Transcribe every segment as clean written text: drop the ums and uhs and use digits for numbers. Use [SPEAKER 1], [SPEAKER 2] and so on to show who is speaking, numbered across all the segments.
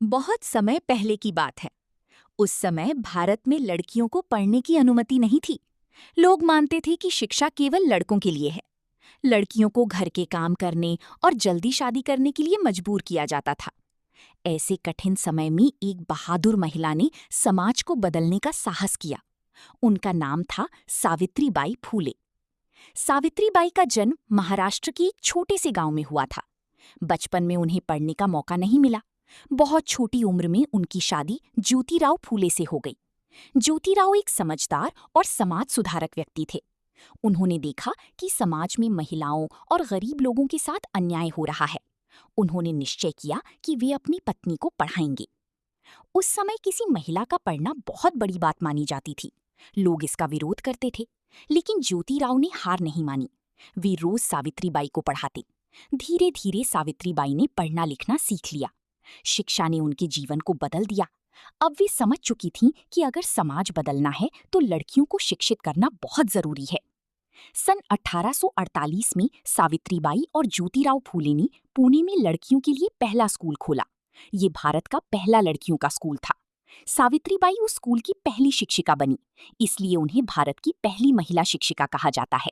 [SPEAKER 1] बहुत समय पहले की बात है। उस समय भारत में लड़कियों को पढ़ने की अनुमति नहीं थी। लोग मानते थे कि शिक्षा केवल लड़कों के लिए है। लड़कियों को घर के काम करने और जल्दी शादी करने के लिए मजबूर किया जाता था। ऐसे कठिन समय में एक बहादुर महिला ने समाज को बदलने का साहस किया। उनका नाम था सावित्रीबाई फूले। सावित्रीबाई का जन्म महाराष्ट्र के एक छोटे से गांव में हुआ था। बचपन में उन्हें पढ़ने का मौका नहीं मिला। बहुत छोटी उम्र में उनकी शादी ज्योतिराव फूले से हो गई। ज्योतिराव एक समझदार और समाज सुधारक व्यक्ति थे। उन्होंने देखा कि समाज में महिलाओं और गरीब लोगों के साथ अन्याय हो रहा है। उन्होंने निश्चय किया कि वे अपनी पत्नी को पढ़ाएंगे। उस समय किसी महिला का पढ़ना बहुत बड़ी बात मानी जाती थी। लोग इसका विरोध करते थे, लेकिन ज्योतिराव ने हार नहीं मानी। वे रोज सावित्रीबाई को पढ़ाते। धीरे धीरे सावित्रीबाई ने पढ़ना लिखना सीख लिया। शिक्षा ने उनके जीवन को बदल दिया। अब वे समझ चुकी थीं कि अगर समाज बदलना है तो लड़कियों को शिक्षित करना बहुत जरूरी है। सन 1848 में सावित्रीबाई और ज्योतिराव फूले ने पुणे में लड़कियों के लिए पहला स्कूल खोला। ये भारत का पहला लड़कियों का स्कूल था। सावित्रीबाई उस स्कूल की पहली शिक्षिका बनी, इसलिए उन्हें भारत की पहली महिला शिक्षिका कहा जाता है।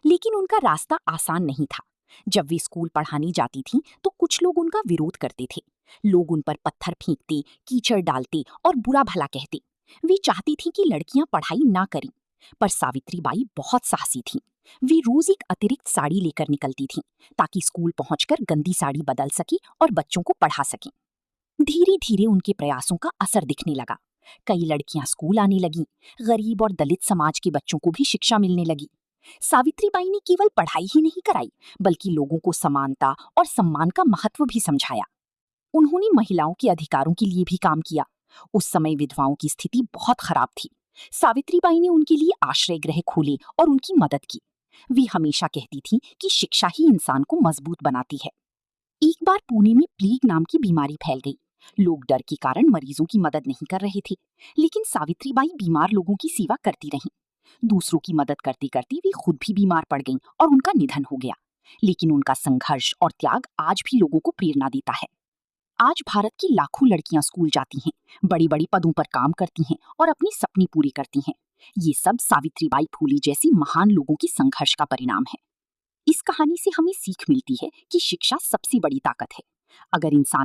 [SPEAKER 1] लेकिन उनका रास्ता आसान नहीं था। जब वे स्कूल पढ़ाने जाती थीं, तो कुछ लोग उनका विरोध करते थे। लोग उन पर पत्थर फेंकते, कीचड़ डालते और बुरा भला कहते। वे चाहती थीं कि लड़कियां पढ़ाई ना करें, पर सावित्रीबाई बहुत साहसी थीं। वे रोज एक अतिरिक्त साड़ी लेकर निकलती थीं, ताकि स्कूल पहुंचकर गंदी साड़ी बदल सकें और बच्चों को पढ़ा सकें। धीरे धीरे उनके प्रयासों का असर दिखने लगा। कई लड़कियां स्कूल आने लगीं। गरीब और दलित समाज के बच्चों को भी शिक्षा मिलने लगी। सावित्रीबाई ने केवल पढ़ाई ही नहीं कराई, बल्कि लोगों को समानता और सम्मान का महत्व भी समझाया। उन्होंने महिलाओं के अधिकारों के लिए भी काम किया। उस समय विधवाओं की स्थिति बहुत खराब थी। सावित्रीबाई ने उनके लिए आश्रय गृह खोले और उनकी मदद की। वे हमेशा कहती थीं कि शिक्षा ही इंसान को मजबूत बनाती है। एक बार पुणे में प्लेग नाम की बीमारी फैल गई। लोग डर के कारण मरीजों की मदद नहीं कर रहे थे, लेकिन सावित्रीबाई बीमार लोगों की सेवा करती रहीं। दूसरों की मदद करते करते वे खुद भी बीमार पड़ गईं और उनका निधन हो गया। लेकिन उनका संघर्ष और त्याग आज भी लोगों को प्रेरणा देता है। आज भारत की लाखों लड़कियां स्कूल जाती हैं, बड़ी बड़ी पदों पर काम करती हैं और अपने सपने पूरे करती हैं। ये सब सावित्रीबाई फूले जैसी महान लोगों के संघर्ष का परिणाम है। इस कहानी से हमें सीख मिलती है कि शिक्षा सबसे बड़ी ताकत है। अगर इंसान